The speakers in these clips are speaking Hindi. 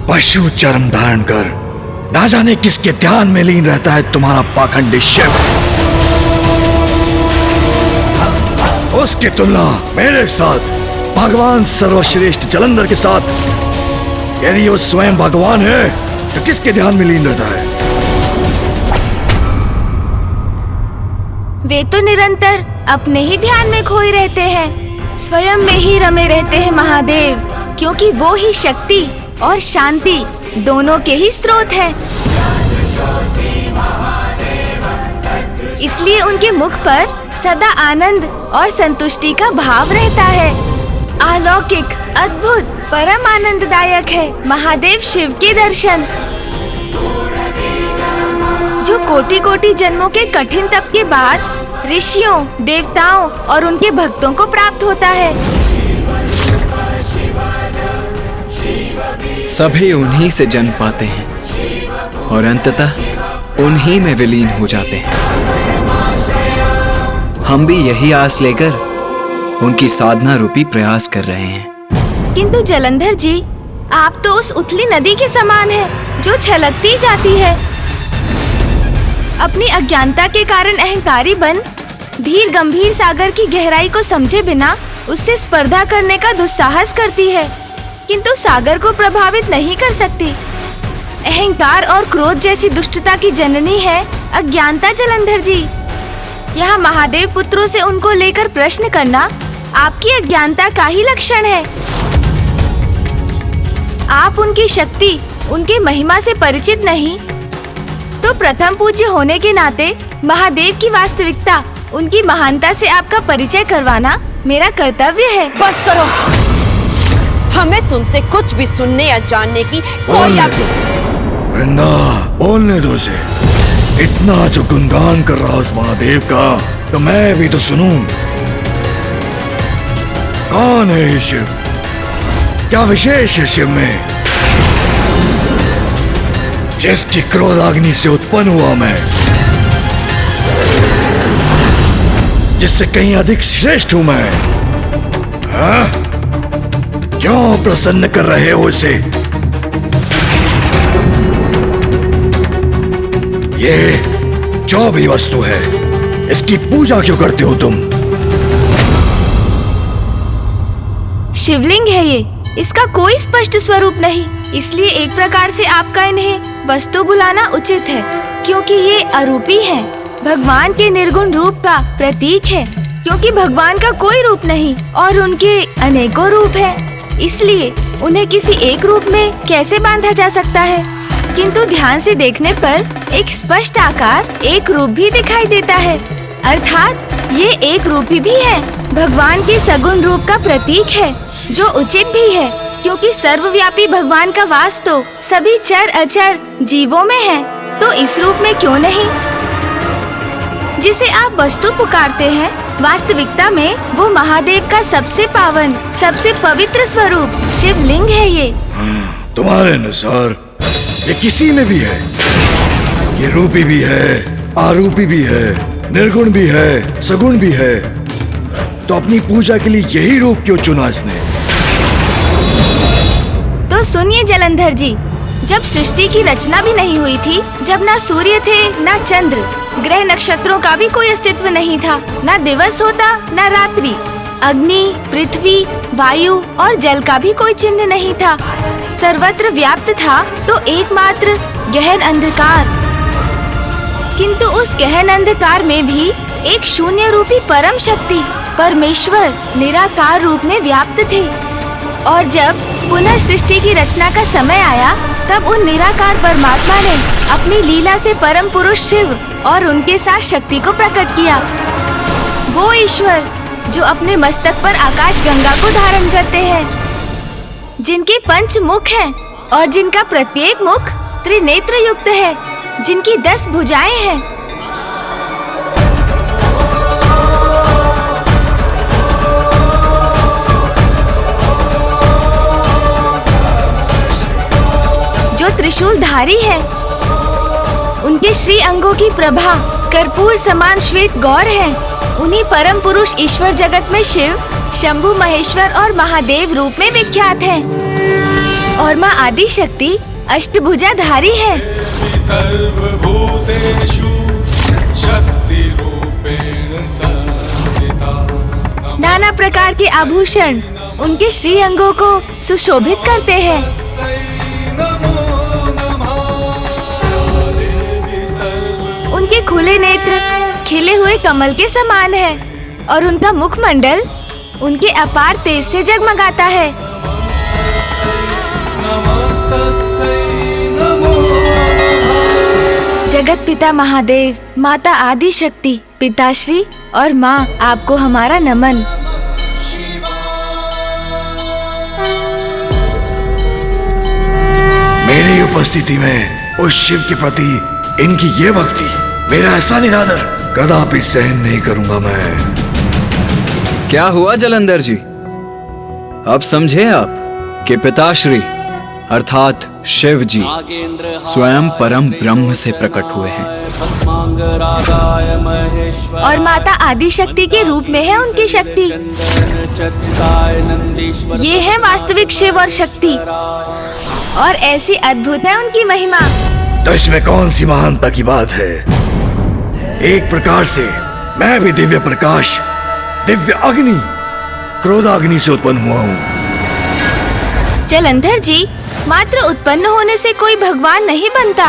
पशु चर्म धारण कर ना जाने किसके ध्यान में लीन रहता है तुम्हारा पाखंडी शिव। उसकी तुलना मेरे साथ भगवान सर्वश्रेष्ठ जलंधर के साथ, यदि वो स्वयं भगवान है तो किसके ध्यान में लीन रहता है? वे तो निरंतर अपने ही ध्यान में खोए रहते हैं, स्वयं में ही रमे रहते हैं महादेव, क्योंकि वो ही शक्ति और शांति दोनों के ही स्रोत है। इसलिए उनके मुख पर सदा आनंद और संतुष्टि का भाव रहता है। अलौकिक, अद्भुत, परम आनंददायक है महादेव शिव के दर्शन, जो कोटि कोटि जन्मों के कठिन तप के बाद ऋषियों, देवताओं और उनके भक्तों को प्राप्त होता है। सभी उन्हीं से जन्म पाते हैं और अंततः उन्हीं में विलीन हो जाते हैं। हम भी यही आस लेकर उनकी साधना रूपी प्रयास कर रहे हैं। किंतु जलंधर जी, आप तो उस उथली नदी के समान हैं, जो छलकती जाती है। अपनी अज्ञानता के कारण अहंकारी बन धीर गंभीर सागर की गहराई को समझे बिना उससे स्पर्धा करने का दुस्साहस करती है, किंतु सागर को प्रभावित नहीं कर सकती। अहंकार और क्रोध जैसी दुष्टता की जननी है अज्ञानता जलंधर जी। यहाँ महादेव पुत्रों से उनको लेकर प्रश्न करना आपकी अज्ञानता का ही लक्षण है। आप उनकी शक्ति, उनकी महिमा से परिचित नहीं, तो प्रथम पूज्य होने के नाते महादेव की वास्तविकता, उनकी महानता से आपका परिचय करवाना मेरा कर्तव्य है। बस करो, हमें तुमसे कुछ भी सुनने या जानने की कोई वृंदा, बोलने दो उसे। इतना जो गुणगान कर रहा उस महादेव का, तो मैं भी तो सुनूं। कौन है ये शिव? क्या विशेष है शिव में, जिसकी क्रोधाग्नि से उत्पन्न हुआ मैं, जिससे कहीं अधिक श्रेष्ठ हूं मैं? हाँ? क्यों प्रसन्न कर रहे हो इसे? ये जो भी वस्तु है, इसकी पूजा क्यों करते हो तुम? शिवलिंग है ये, इसका कोई स्पष्ट स्वरूप नहीं, इसलिए एक प्रकार से आपका इन्हें वस्तु बुलाना उचित है, क्योंकि ये अरूपी हैं। भगवान के निर्गुण रूप का प्रतीक है, क्योंकि भगवान का कोई रूप नहीं और उनके अनेकों रूप हैं। इसलिए उन्हें किसी एक रूप में कैसे बांधा जा सकता है, किंतु ध्यान से देखने पर एक स्पष्ट आकार, एक रूप भी दिखाई देता है, अर्थात ये एक रूपी भी है, भगवान के सगुण रूप का प्रतीक है, जो उचित भी है, क्योंकि सर्वव्यापी भगवान का वास तो सभी चर अचर जीवों में है, तो इस रूप में क्यों नहीं? जिसे आप वस्तु पुकारते हैं, वास्तविकता में वो महादेव का सबसे पावन, सबसे पवित्र स्वरूप शिवलिंग है ये। तुम्हारे अनुसार ये किसी में भी है, ये रूपी भी है, आरूपी भी है, निर्गुण भी है, सगुण भी है, तो अपनी पूजा के लिए यही रूप क्यों चुना इसने? तो सुनिए जलंधर जी, जब सृष्टि की रचना भी नहीं हुई थी, जब ना सूर्य थे, ना चंद्र, ग्रह नक्षत्रों का भी कोई अस्तित्व नहीं था, ना दिवस होता, ना रात्रि, अग्नि, पृथ्वी, वायु और जल का भी कोई चिन्ह नहीं था, सर्वत्र व्याप्त था तो एकमात्र गहन अंधकार। किंतु उस गहन अंधकार में भी एक शून्य रूपी परम शक्ति, परमेश्वर निराकार रूप में व्याप्त थे। और जब पुनः सृष्टि की रचना का समय आया, तब उन निराकार परमात्मा ने अपनी लीला से परम पुरुष शिव और उनके साथ शक्ति को प्रकट किया। वो ईश्वर जो अपने मस्तक पर आकाश गंगा को धारण करते हैं, जिनके 5 मुख हैं और जिनका प्रत्येक मुख त्रिनेत्र युक्त है, जिनकी 10 भुजाएं हैं, जो त्रिशूलधारी है, उनके श्री अंगों की प्रभा कर्पूर समान श्वेत गौर है। उन्हीं परम पुरुष ईश्वर जगत में शिव, शंभु, महेश्वर और महादेव रूप में विख्यात हैं। और माँ आदि शक्ति अष्टभुजाधारी है। सर्वभूतेषु शक्तिरूपेण संस्थिता। नाना प्रकार के आभूषण उनके श्री अंगों को सुशोभित करते हैं। उनके खुले नेत्र खिले हुए कमल के समान है और उनका मुखमंडल उनके अपार तेज से जगमगाता है। जगत पिता महादेव, माता आदि शक्ति, पिताश्री और माँ, आपको हमारा नमन। मेरी उपस्थिति में उस शिव के प्रति इनकी ये भक्ति, मेरा ऐसा निरादर कदापि सहन नहीं करूंगा मैं। क्या हुआ जलंधर जी? अब समझे आप कि पिताश्री अर्थात शिव जी स्वयं परम ब्रह्म से प्रकट हुए हैं और माता आदि शक्ति के रूप में है उनकी शक्ति। ये है वास्तविक शिव और शक्ति और ऐसी अद्भुत है उनकी महिमा। तो इसमें कौन सी महानता की बात है? एक प्रकार से मैं भी दिव्य प्रकाश, दिव्य अग्नि, क्रोधाग्नि से उत्पन्न हुआ हूँ। जलंधर जी, मात्र उत्पन्न होने से कोई भगवान नहीं बनता।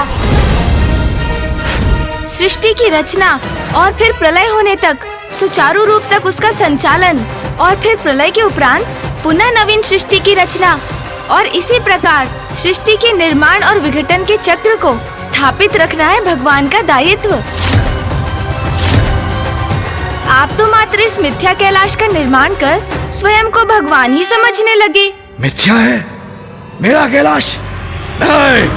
सृष्टि की रचना और फिर प्रलय होने तक, सुचारू रूप तक उसका संचालन और फिर प्रलय के उपरांत पुनः नवीन सृष्टि की रचना और इसी प्रकार सृष्टि के निर्माण और विघटन के चक्र को स्थापित रखना है भगवान का दायित्व। आप तो मात्र इस मिथ्या कैलाश का निर्माण कर स्वयं को भगवान ही समझने लगे। मिथ्या है मेरा कैलाश? नहीं,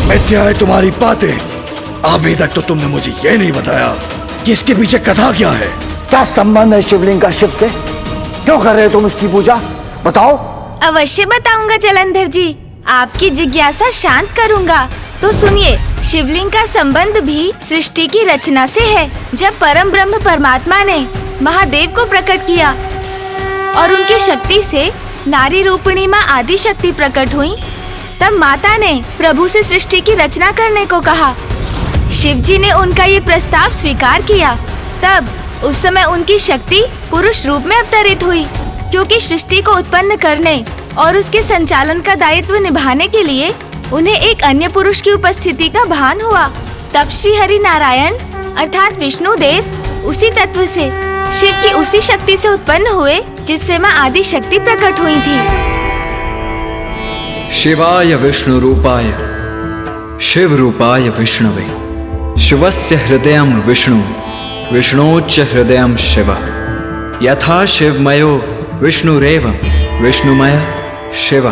मिथ्या है तुम्हारी बातें। अभी तक तो तुमने मुझे ये नहीं बताया कि इसके पीछे कथा क्या है। क्या संबंध है शिवलिंग का शिव से? क्यों कर रहे हो तुम उसकी पूजा? बताओ। अवश्य बताऊंगा जलंधर जी, आपकी जिज्ञासा शांत करूंगा। तो सुनिए, शिवलिंग का संबंध भी सृष्टि की रचना से है। जब परम ब्रह्म परमात्मा ने महादेव को प्रकट किया और उनकी शक्ति से नारी रूपिणी माँ आदि शक्ति प्रकट हुई, तब माता ने प्रभु से सृष्टि की रचना करने को कहा। शिव जी ने उनका ये प्रस्ताव स्वीकार किया। तब उस समय उनकी शक्ति पुरुष रूप में अवतरित हुई, क्योंकि सृष्टि को उत्पन्न करने और उसके संचालन का दायित्व निभाने के लिए उन्हें एक अन्य पुरुष की उपस्थिति का भान हुआ। तब श्री हरि नारायण अर्थात विष्णु देव उसी तत्व से, शिव की उसी शक्ति से उत्पन्न हुए जिससे माँ आदि शक्ति प्रकट हुई थी। शिवाय विष्णु रूपाय शिव रूपाय विष्णवे, शिवस्य हृदयं विष्णु विष्णोच्च हृदयं शिव, यथा शिवमयो विष्णुरेव विष्णुमय शिव,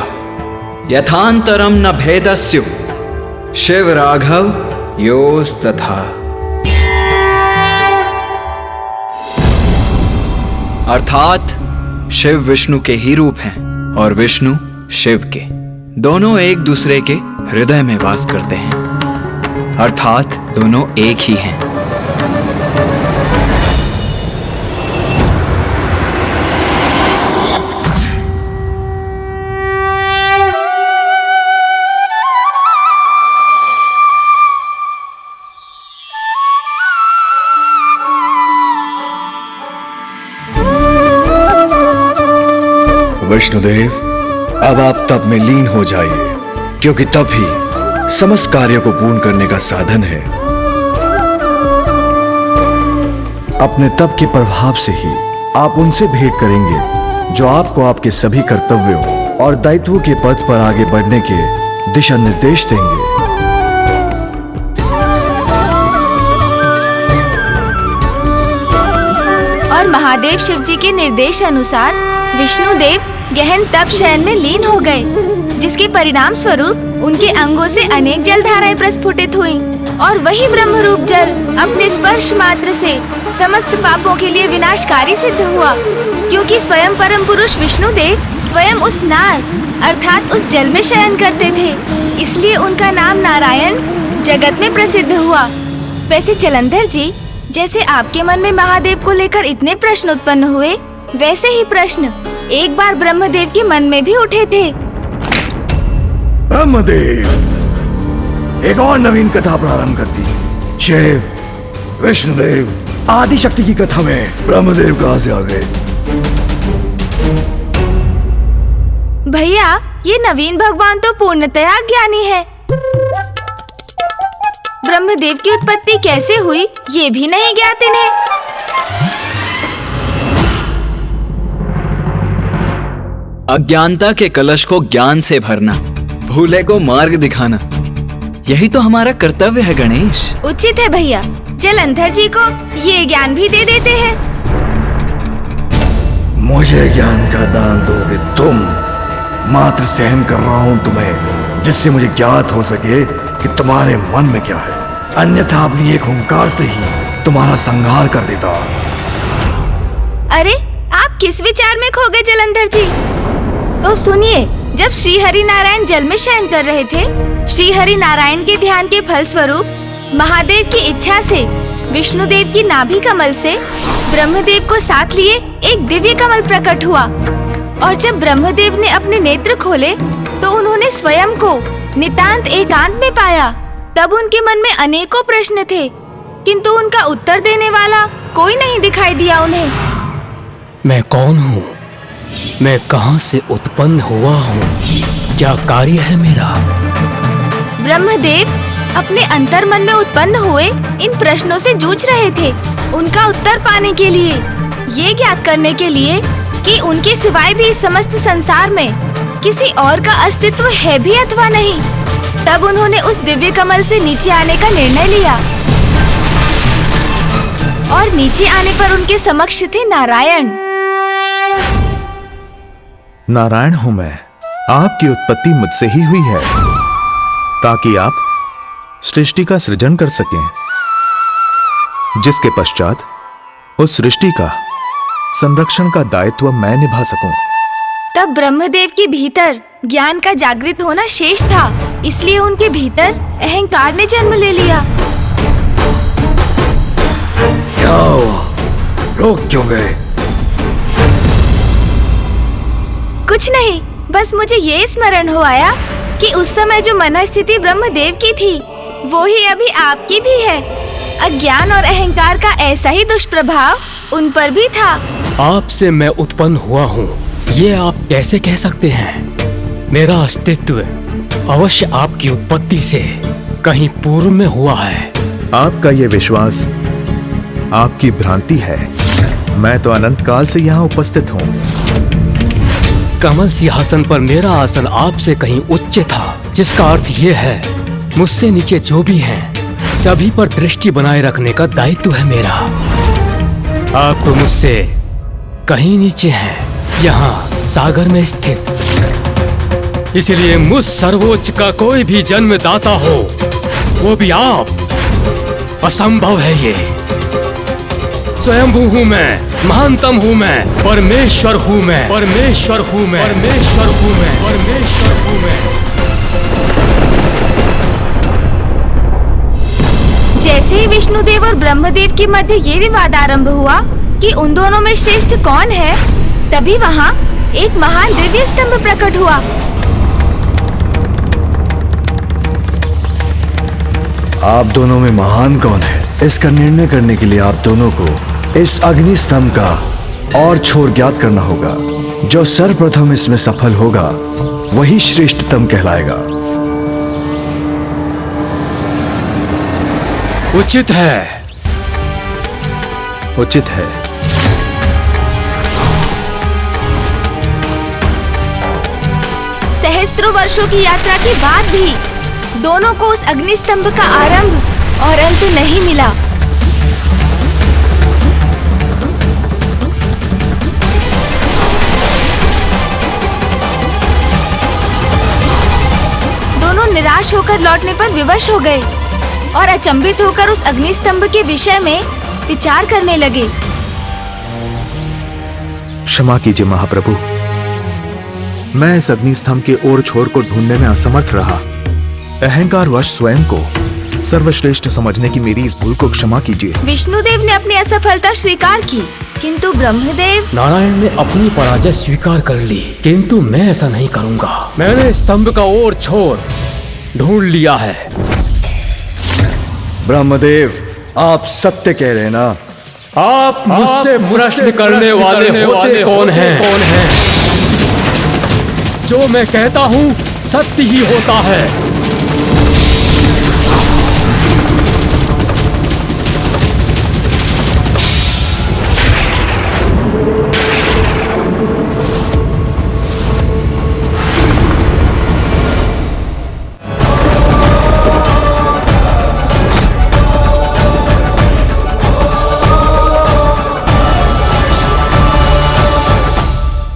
यथांतरम न भेदस्यो शिव राघव योस्तथा। अर्थात शिव विष्णु के ही रूप हैं और विष्णु शिव के, दोनों एक दूसरे के हृदय में वास करते हैं, अर्थात दोनों एक ही हैं। विष्णुदेव, अब आप तप में लीन हो जाइए, क्योंकि तप ही समस्त कार्यों को पूर्ण करने का साधन है। अपने तप के प्रभाव से ही आप उनसे भेंट करेंगे जो आपको आपके सभी कर्तव्यों और दायित्वों के पथ पर आगे बढ़ने के दिशा निर्देश देंगे। और महादेव शिव जी के निर्देश अनुसार विष्णुदेव गहन तप शयन में लीन हो गए, जिसके परिणाम स्वरूप उनके अंगों से अनेक जलधाराएं प्रस्फुटित हुईं और वही ब्रह्म रूप जल अपने स्पर्श मात्र से समस्त पापों के लिए विनाशकारी सिद्ध हुआ, क्योंकि स्वयं परम पुरुष विष्णुदेव स्वयं उस नार अर्थात उस जल में शयन करते थे, इसलिए उनका नाम नारायण जगत में प्रसिद्ध हुआ। वैसे जलंधर जी, जैसे आपके मन में महादेव को लेकर इतने प्रश्न उत्पन्न हुए, वैसे ही प्रश्न एक बार ब्रह्मदेव के मन में भी उठे थे। ब्रह्मदेव एक और नवीन कथा प्रारंभ कर दी। शिव, विष्णुदेव, आदि शक्ति की कथा में ब्रह्मदेव कहां से आ गए? भैया, ये नवीन भगवान तो पूर्णतया ज्ञानी है। ब्रह्मदेव की उत्पत्ति कैसे हुई ये भी नहीं ज्ञात इन्हें। अज्ञानता के कलश को ज्ञान से भरना, भूले को मार्ग दिखाना, यही तो हमारा कर्तव्य है गणेश। उचित है भैया, जलंधर जी को ये ज्ञान भी दे देते हैं। मुझे ज्ञान का दान दोगे तुम? मात्र सहन कर रहा हूं तुम्हें, जिससे मुझे ज्ञात हो सके कि तुम्हारे मन में क्या है। अन्यथा अपनी एक हुंकार से ही तुम्हारा संहार कर देता। अरे, आप किस विचार में खो गए जलंधर जी? तो सुनिए, जब श्री हरि नारायण जल में शयन कर रहे थे, श्री हरि नारायण के ध्यान के फल स्वरूप महादेव की इच्छा से विष्णुदेव की नाभि कमल से ब्रह्मदेव को साथ लिए एक दिव्य कमल प्रकट हुआ। और जब ब्रह्मदेव ने अपने नेत्र खोले तो उन्होंने स्वयं को नितांत एकांत में पाया। तब उनके मन में अनेकों प्रश्न थे, किंतु उनका उत्तर देने वाला कोई नहीं दिखाई दिया उन्हें। मैं कौन हूँ? मैं कहाँ से उत्पन्न हुआ हूँ? क्या कार्य है मेरा? ब्रह्मदेव अपने अंतर मन में उत्पन्न हुए इन प्रश्नों से जूझ रहे थे। उनका उत्तर पाने के लिए, ये ज्ञात करने के लिए कि उनके सिवाय भी इस समस्त संसार में किसी और का अस्तित्व है भी अथवा नहीं, तब उन्होंने उस दिव्य कमल से नीचे आने का निर्णय लिया। और नीचे आने पर उनके समक्ष थे नारायण। नारायण हूं मैं। आपकी उत्पत्ति मुझसे ही हुई है, ताकि आप सृष्टि का सृजन कर सकें, जिसके पश्चात उस सृष्टि का संरक्षण का दायित्व मैं निभा सकूं। तब ब्रह्मदेव के भीतर ज्ञान का जागृत होना शेष था, इसलिए उनके भीतर अहंकार ने जन्म ले लिया। क्या हुआ? रोक क्यों गए? कुछ नहीं, बस मुझे ये स्मरण हो आया कि उस समय जो मन स्थिति ब्रह्मदेव की थी, वो ही अभी आपकी भी है। अज्ञान और अहंकार का ऐसा ही दुष्प्रभाव उन पर भी था। आपसे मैं उत्पन्न हुआ हूँ, ये आप कैसे कह सकते हैं? मेरा अस्तित्व अवश्य आपकी उत्पत्ति से कहीं पूर्व में हुआ है। आपका ये विश्वास आपकी भ्रांति है। मैं तो अनंत काल से यहाँ उपस्थित हूँ। कमल सिंहासन पर मेरा आसन आपसे कहीं उच्च था, जिसका अर्थ ये है मुझसे नीचे जो भी हैं, सभी पर दृष्टि बनाए रखने का दायित्व है मेरा। आप तो मुझसे कहीं नीचे हैं, यहाँ सागर में स्थित। इसलिए मुझ सर्वोच्च का कोई भी जन्मदाता हो, वो भी आप, असंभव है ये। स्वयंभू हूँ मैं, महानतम हूँ मैं, परमेश्वर हूँ मैं, परमेश्वर हूँ मैं, परमेश्वर हूँ मैं, परमेश्वर हूँ मैं। जैसे ही विष्णुदेव और ब्रह्मदेव के मध्य ये विवाद आरंभ हुआ कि उन दोनों में श्रेष्ठ कौन है, तभी वहाँ एक महान दिव्य स्तंभ प्रकट हुआ। आप दोनों में महान कौन है, इसका निर्णय करने के लिए आप दोनों को इस अग्नि स्तंभ का और छोर ज्ञात करना होगा। जो सर्वप्रथम इसमें सफल होगा वही श्रेष्ठतम कहलाएगा। उचित है, उचित है। सहस्त्रों वर्षों की यात्रा के बाद भी दोनों को उस अग्नि स्तंभ का आरंभ और अंत नहीं मिला। दोनों निराश होकर लौटने पर विवश हो गए और अचंभित होकर उस अग्नि स्तंभ के विषय में विचार करने लगे। क्षमा कीजिए महाप्रभु, मैं इस अग्नि स्तंभ के ओर छोर को ढूंढने में असमर्थ रहा। अहंकारवश स्वयं को सर्वश्रेष्ठ समझने की मेरी इस भूल को क्षमा कीजिए। विष्णुदेव ने अपनी असफलता स्वीकार की, किंतु ब्रह्मदेव। नारायण ने अपनी पराजय स्वीकार कर ली, किंतु मैं ऐसा नहीं करूंगा। मैंने स्तंभ का और छोर ढूंढ लिया है। ब्रह्मदेव, आप सत्य कह रहे हैं ना? आप मुझसे प्रश्न करने वाले होते कौन हैं? जो मैं कहता हूँ सत्य ही होता है।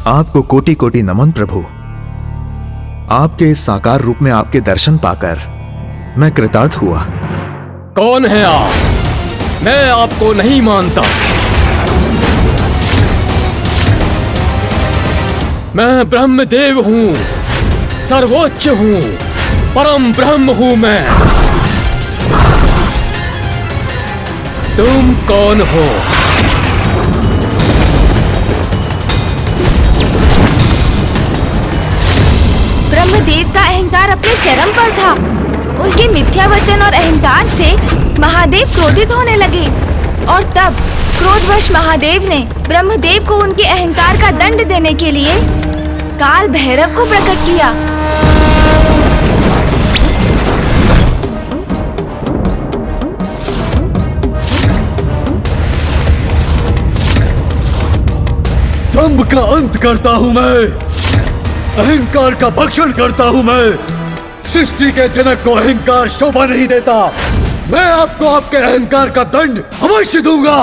आपको कोटि कोटि नमन प्रभु। आपके इस साकार रूप में आपके दर्शन पाकर मैं कृतार्थ हुआ। कौन है आप? मैं आपको नहीं मानता। मैं ब्रह्मदेव हूँ, सर्वोच्च हूँ, परम ब्रह्म हूँ मैं। तुम कौन हो? ब्रह्मदेव का अहंकार अपने चरम पर था। उनके मिथ्या वचन और अहंकार से महादेव क्रोधित होने लगे और तब क्रोधवश महादेव ने ब्रह्मदेव को उनके अहंकार का दंड देने के लिए काल भैरव को प्रकट किया। दंभ का अंत करता हूँ मैं, अहंकार का भक्षण करता हूँ मैं। सृष्टि के जनक को अहंकार शोभा नहीं देता। मैं आपको आपके अहंकार का दंड अवश्य दूंगा।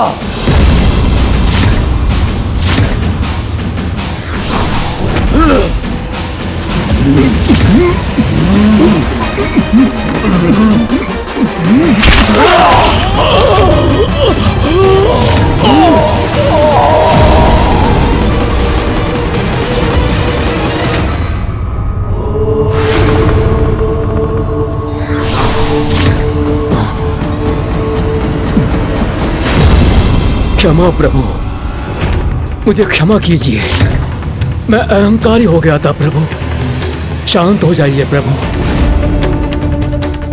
क्षमा प्रभु, मुझे क्षमा कीजिए। मैं अहंकारी हो गया था प्रभु। शांत हो जाइए प्रभु,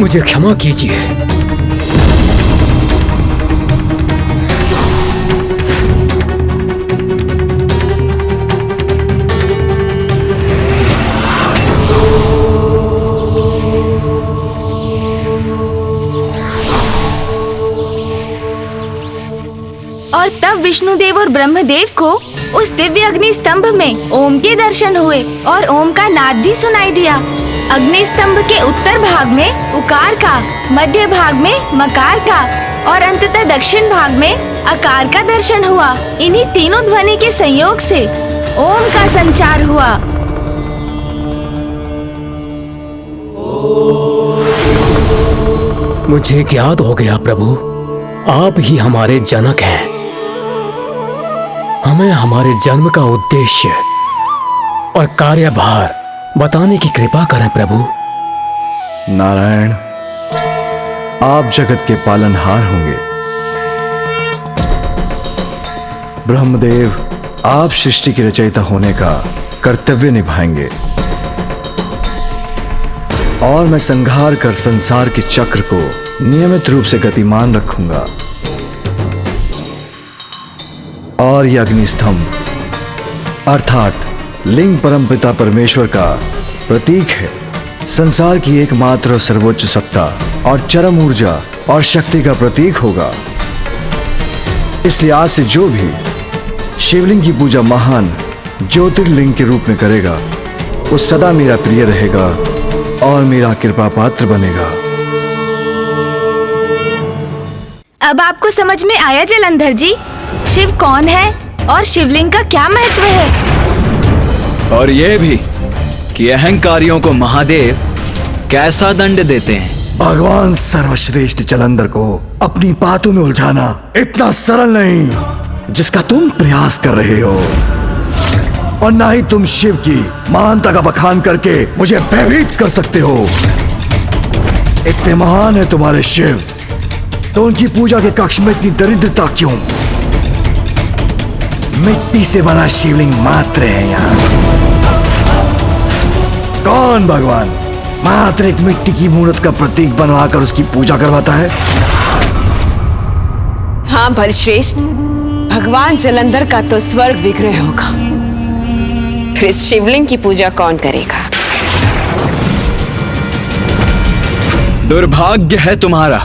मुझे क्षमा कीजिए। और तब विष्णुदेव और ब्रह्मदेव को उस दिव्य अग्नि स्तंभ में ओम के दर्शन हुए और ओम का नाद भी सुनाई दिया। अग्नि स्तंभ के उत्तर भाग में उकार का, मध्य भाग में मकार का और अंततः दक्षिण भाग में अकार का दर्शन हुआ। इन्हीं तीनों ध्वनि के संयोग से ओम का संचार हुआ। मुझे ज्ञात हो गया प्रभु, आप ही हमारे जनक हैं। हमें हमारे जन्म का उद्देश्य और कार्यभार बताने की कृपा करें प्रभु। नारायण, आप जगत के पालनहार होंगे। ब्रह्मदेव, आप सृष्टि के रचयिता होने का कर्तव्य निभाएंगे और मैं संहार कर संसार के चक्र को नियमित रूप से गतिमान रखूंगा। और यह अग्निस्तंभ अर्थात लिंग परमपिता परमेश्वर का प्रतीक है। संसार की एकमात्र और सर्वोच्च सत्ता और चरम ऊर्जा और शक्ति का प्रतीक होगा। इसलिए आज से जो भी शिवलिंग की पूजा महान ज्योतिर्लिंग के रूप में करेगा, वो सदा मेरा प्रिय रहेगा और मेरा कृपा पात्र बनेगा। अब आपको समझ में आया जलंधर जी, शिव कौन है और शिवलिंग का क्या महत्व है? और ये भी कि अहंकारियों को महादेव कैसा दंड देते हैं। भगवान सर्वश्रेष्ठ जलंधर को अपनी बातों में उलझाना इतना सरल नहीं जिसका तुम प्रयास कर रहे हो, और ना ही तुम शिव की महानता का बखान करके मुझे भयभीत कर सकते हो। इतने महान है तुम्हारे शिव, तो उनकी पूजा के कक्ष में इतनी दरिद्रता क्यों? मिट्टी से बना शिवलिंग मात्र है यहाँ। कौन भगवान मात्र एक मिट्टी की मूर्त का प्रतीक बनवाकर उसकी पूजा करवाता है? हाँ बलश्रेष्ठ, भगवान जलंधर का तो स्वर्ग विग्रह होगा, फिर इस शिवलिंग की पूजा कौन करेगा? दुर्भाग्य है तुम्हारा,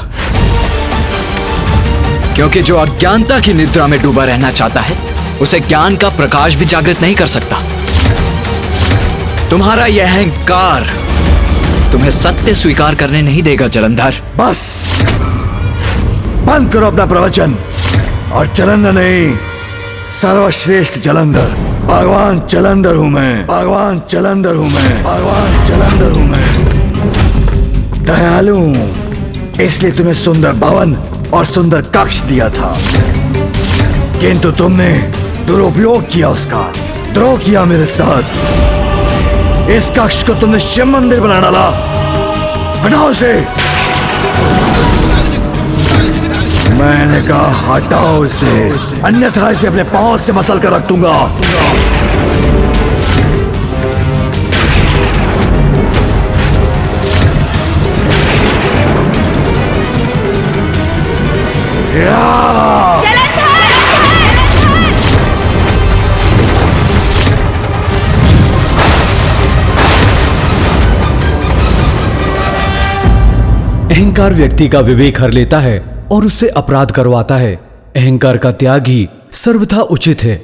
क्योंकि जो अज्ञानता की निद्रा में डूबा रहना चाहता है उसे ज्ञान का प्रकाश भी जागृत नहीं कर सकता। तुम्हारा यह अहंकार तुम्हें सत्य स्वीकार करने नहीं देगा जलंधर। बस बंद करो अपना प्रवचन और जलंधर नहीं, सर्वश्रेष्ठ जलंधर, भगवान जलंधर हूं मैं, भगवान जलंधर हूं मैं, भगवान जलंधर हूं मैं। दयालु हूं, इसलिए तुम्हें सुंदर भवन और सुंदर कक्ष दिया था, किंतु तुमने दुरुपयोग किया उसका, द्रोह किया मेरे साथ। इस कक्ष को तुमने शिव मंदिर बना डाला। हटाओ उसे। मैंने कहा हटाओ उसे, अन्यथा इसे अपने पांव से मसल कर रख दूंगा। अहंकार व्यक्ति का विवेक हर लेता है और उससे अपराध करवाता है। अहंकार का त्याग ही सर्वथा उचित है।